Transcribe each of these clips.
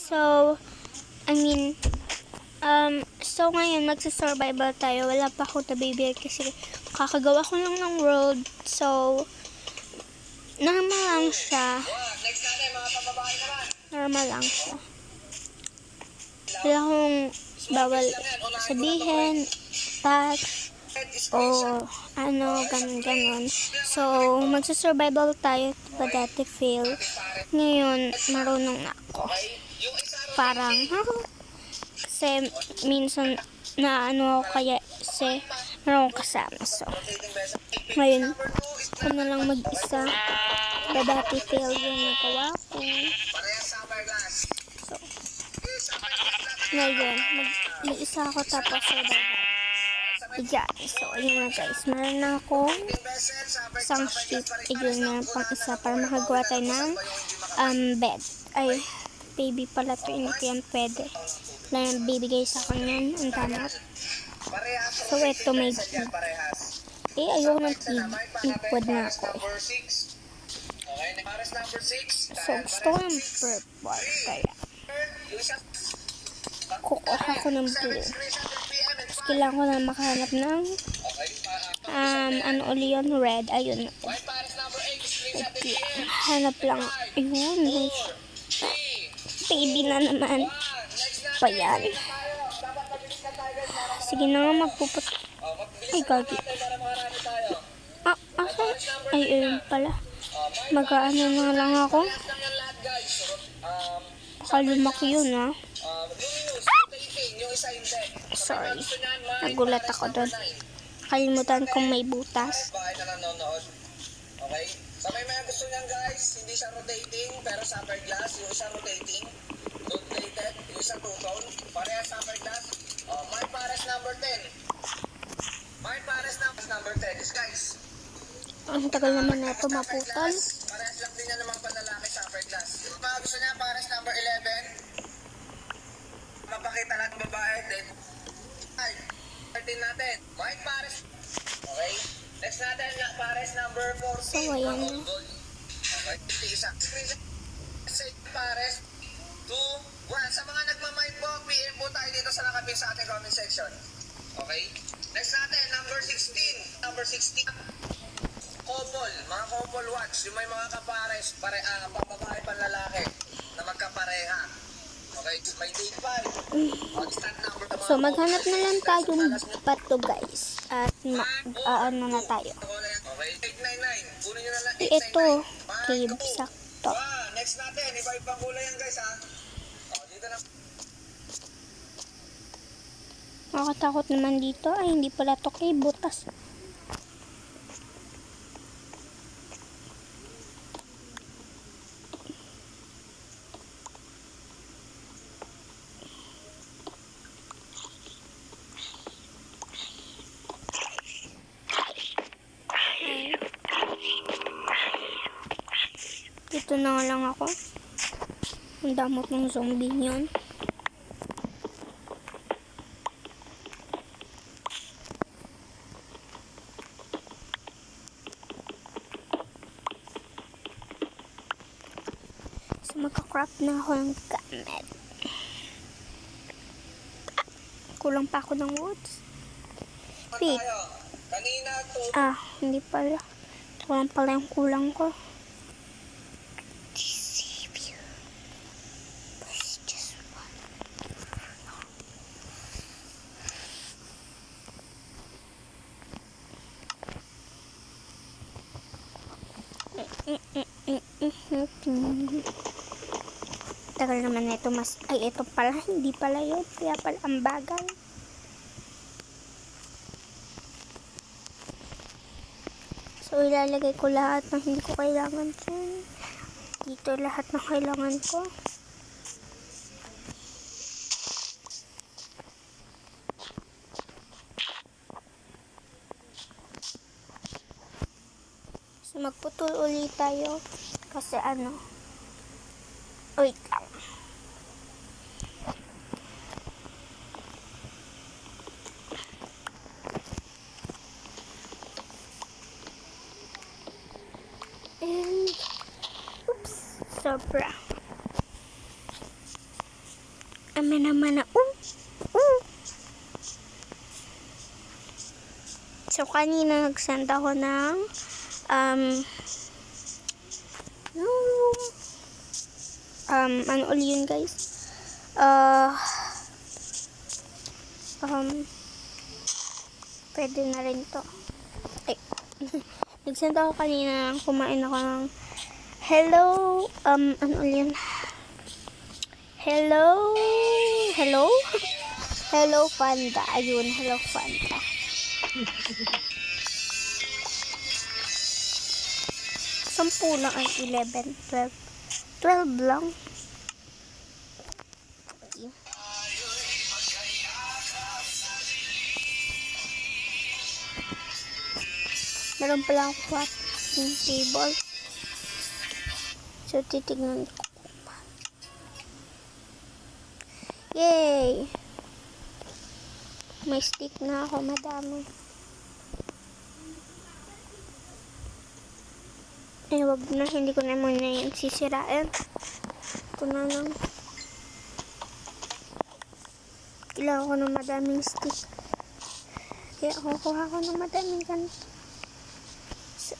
So, I mean, so ngayon magsa-survival tayo. Wala pa ako nabibigay kasi kakagawa ko lang ng world. So, normal lang siya. Normal lang siya. Wala akong bawal sabihin, touch, o ano, ganun. So, magsa-survival tayo pa dati fail. Ngayon, marunong na ako. Parang, kasi minsan na ano ako kaya kasi meron akong kasama. So, ngayon, ako na lang mag-isa. Dati fail yung nagawa ko. So, ngayon, mag-isa ako tapos survival. Ayan. So, ayun na guys. Meron na akong isang sheet. Ayun na pang isa para makagawa tayo ng bed. Ay, baby pala to. Hindi yan pwede. Wala yung bibigay sa akin yan. Ang damot. So, ito may pig. Ayoko ng pig. Ipod na ako. So, gusto ko ng purple. Kaya, kukuha ko ng blue. Kailangan ko na makahanap ng ano uli yun, red. Ayun. Hanap lang. Ayun. Baby na naman. Pa yan. Sige na nga magpupot. Ay, gagi. Asan? Ay, ayun pala. Mag-ano na lang ako. Baka lumaki yun, ha? Sorry. Nagulat ako doon. Kalimutan kong may butas. Okay? Sa may gusto niyan guys, hindi siya rotating, pero summer glass, yung isa rotating, rotated, yung isa two-tone, pareha summer glass. My Pares number 10. My Pares number 10 is guys. Ang tagal naman na ito maputol. Parehas lang din yan naman panlalaki summer glass. Yung mga gusto niya, Pares number 11. Mapakita natin babae, then ay, 13 natin. My Pares. Okay? Next natin, Pares number 14. So, ayan. Okay, isa. Say Pares 2, 1. Sa mga nagmamind po, PM po tayo dito sa nakapin sa ating comment section. Okay? Next natin, number 16. Number 16. Couple. Mga couple watch. Yung may mga kapares, pababae panlalaki na magkapareha. Okay? May date 5. So, maghanap na lang tayo ng bato guys. At ano na tayo. Okay, 899. Kunin nyo na lang 899. Ito, cave, sakto. Next natin, iba-ibang kulay yan guys ha. Dito na. Nakakatakot naman dito. Ay, hindi pala to cave, butas. Dito na lang ako. Ang damot ng zombie yun. So, magka-crop na ako ng gamit. Kulang pa ako ng woods. Wait. Hindi pala. Kulang pala yung kulang ko. Tagal naman na ito ito pala, hindi pala yun, kaya pala ang bagal. So ilalagay ko lahat ng hindi ko kailangan dyan. Dito lahat ng kailangan ko. So magputol ulit tayo kasi wait lang. And, oops, sobra. Amin naman na, So, kanina nag-send ako ng, ano ulit yun, guys? Pwede na rin to. Ay, nag-send ako kanina, kumain ako ng, hello, ano ulit yun? Hello? Hello, Panda. Ayun, hello, Panda. Sampu lang ay 11, 12. 12 lang. Okay. Meron pala akong crafting table. So, titignan ko. Yay! May stick na ako, madami. Eh, wag na. Hindi ko na muna yung sisirain. Ito na lang. Kailangan ko ng madaming stick. Kaya kukuha ko ng madaming ganito. So,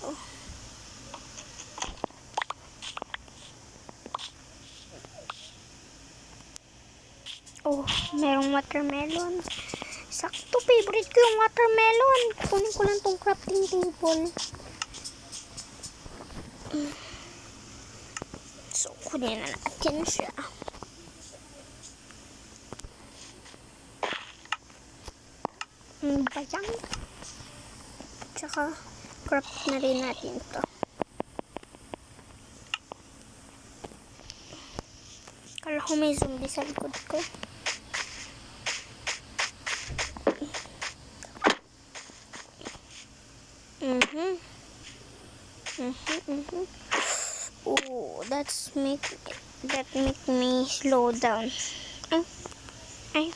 oh, merong watermelon. Sakto, favorite ko yung watermelon. Kunin ko lang tong crafting table. So, kunin na natin siya. Bayang. Tsaka, craft na rin natin to. Kala ko may zombie sa likod ko. Oh, that make me slow down. Ay.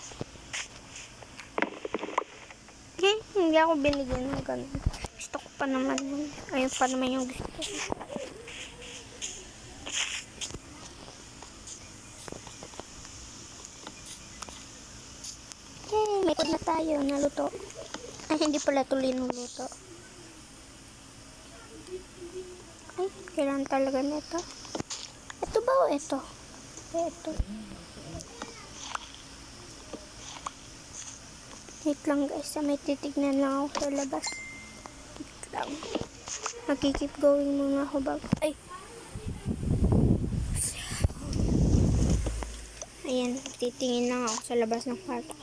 Hindi ako binigyan ng ganun. Gusto ko pa naman yun. Ayun pa naman yung gusto ko. Yay, may food na tayo. Naluto. Ay, hindi pala ito linuluto. Ay, kailangan talaga nito. Ito ba o ito? Ito. Wait lang guys, may titignan lang ako sa labas. Wait lang. Magkikip going muna ako bago. Ay! Ayan, titingin lang ako sa labas ng kwarto.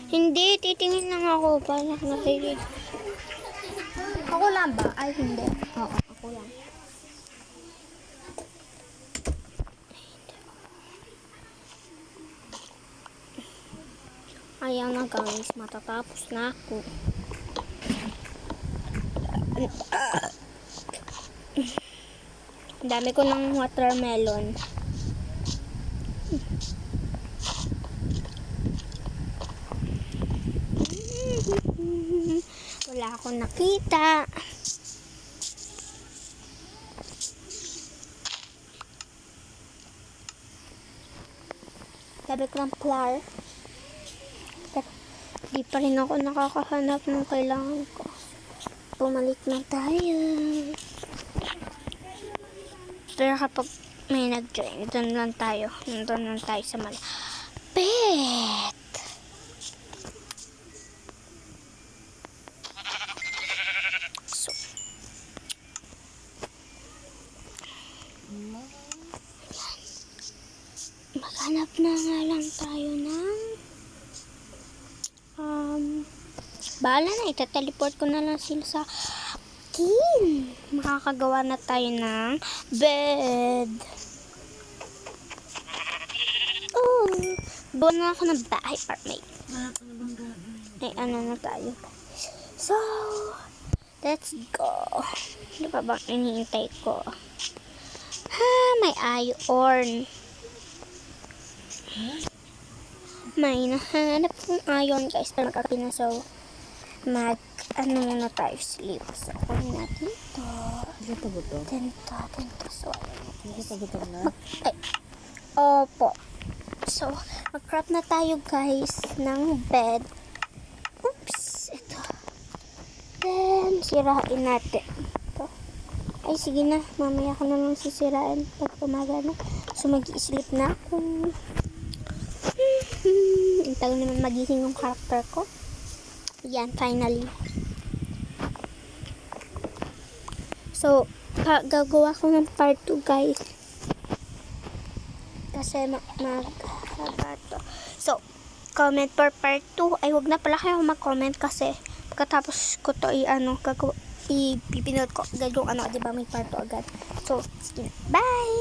Hindi, titingin lang ako para nakilig. Ako lang ba? Ay, hindi. Oo, ako lang. Ayan na guys, matatapos na ako. Dami ko ng watermelon. Wala akong nakita. Sabi ko ng flower. Pero di pa rin ako nakakahanap ng kailangan ko. Pumalik na tayo. Pero kapag may nag-join, doon lang tayo sa malapit. So, maghanap na nga lang tayo ng bahala na, ita-teleport ko na lang sila sa akin. Makakagawa na tayo ng bed. Oh, buwan na ako ng bahay para may ano na tayo. So, let's go. Ano pa bang hinihintay ko? May iron. May nahanap kong iron guys. Pero magkakina, so ano muna tayo, sleep. So, kunin natin ito. Ganito. So, Nakita na? ay, opo. So, mag-crop na tayo guys ng bed. Oops, ito. Then, sirain natin. Ito. Ay, sige na. Mamaya ko na lang sisirain pag umaga na. So, mag-i-sleep na ako. Ang tagal naman magising yung character ko. Yan, finally. So, gagawa ko ng part 2 guys. Kasi maghaba to. So, comment for part 2. Ay, huwag na pala kayo mag-comment kasi pagkatapos ko to ipipinood ko agad yung diba may part 2 agad. So, sige na. Bye!